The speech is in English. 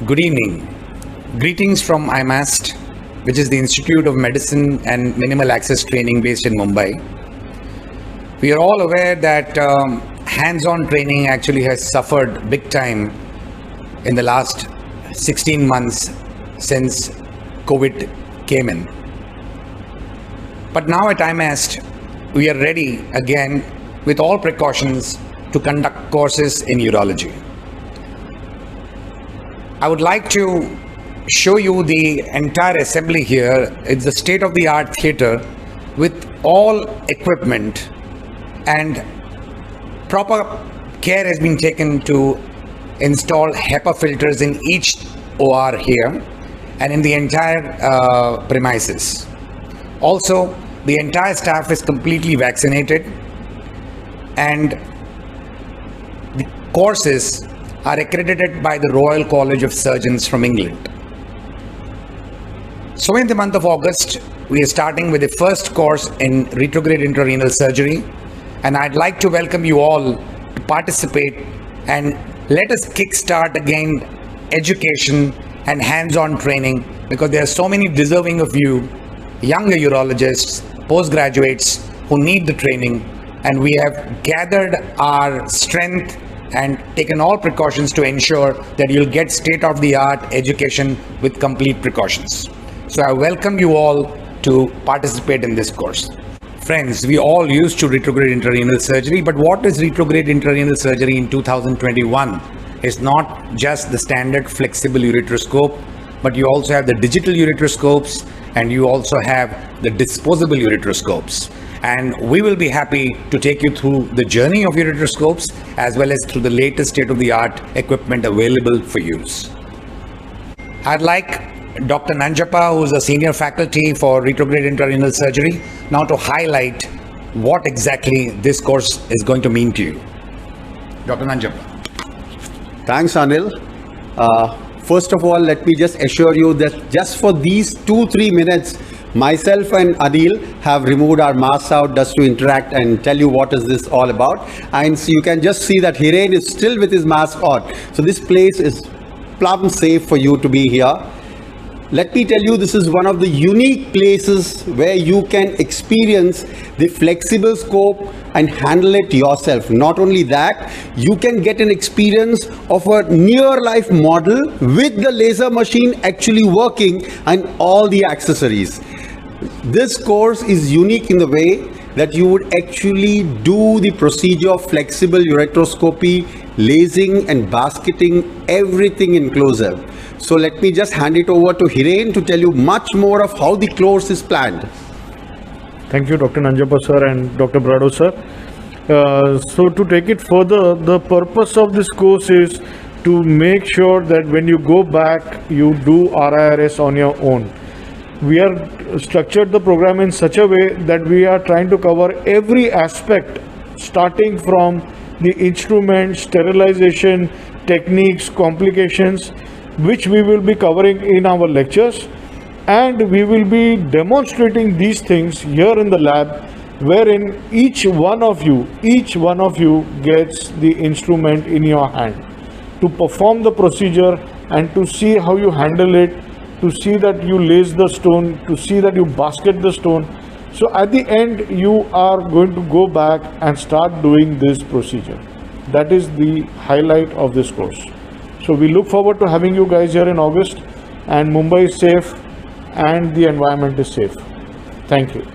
Good evening. Greetings from IMMAST, which is the Institute of Medicine and Minimal Access Training based in Mumbai. We are all aware that hands-on training actually has suffered big time in the last 16 months since COVID came in. But now at IMMAST, we are ready again with all precautions to conduct courses in urology. I would like to show you the entire assembly here. It's a state-of-the-art theater with all equipment, and proper care has been taken to install HEPA filters in each OR here and in the entire premises. Also, the entire staff is completely vaccinated, and the courses are accredited by the Royal College of Surgeons from England. So in the month of August, we are starting with the first course in retrograde intrarenal surgery, and I'd like to welcome you all to participate and let us kickstart again education and hands-on training, because there are so many deserving of you, younger urologists, postgraduates who need the training, and we have gathered our strength and taken all precautions to ensure that you'll get state-of-the-art education with complete precautions. So I welcome you all to participate in this course. Friends, we all used to retrograde intrarenal surgery, but what is retrograde intrarenal surgery in 2021 is not just the standard flexible ureteroscope, but you also have the digital ureteroscopes and you also have the disposable ureteroscopes. And we will be happy to take you through the journey of ureteroscopes as well as through the latest state-of-the-art equipment available for use. I'd like Dr. Nanjappa, who is a senior faculty for retrograde intrarenal surgery, now to highlight what exactly this course is going to mean to you. Dr. Nanjappa. Thanks, Anil. First of all, let me just assure you that just for these 2-3 minutes, myself and Anil have removed our masks out just to interact and tell you what is this all about. And so you can just see that Hiren is still with his mask on. So this place is plumb safe for you to be here. Let me tell you, this is one of the unique places where you can experience the flexible scope and handle it yourself. Not only that, you can get an experience of a near-life model with the laser machine actually working and all the accessories. This course is unique in the way that you would actually do the procedure of flexible ureteroscopy, lasing and basketing, everything inclusive. So let me just hand it over to Hiren to tell you much more of how the course is planned. Thank you, Dr. Nanjappa sir and Dr. Bradoo sir. So to take it further, the purpose of this course is to make sure that when you go back, you do RIRS on your own. We are structured the program in such a way that we are trying to cover every aspect, starting from the instrument, sterilization, techniques, complications, which we will be covering in our lectures, and we will be demonstrating these things here in the lab, wherein each one of you gets the instrument in your hand to perform the procedure and to see how you handle it, to see that you lace the stone, to see that you basket the stone. So at the end, you are going to go back and start doing this procedure. That is the highlight of this course. So we look forward to having you guys here in August, and Mumbai is safe and the environment is safe. Thank you.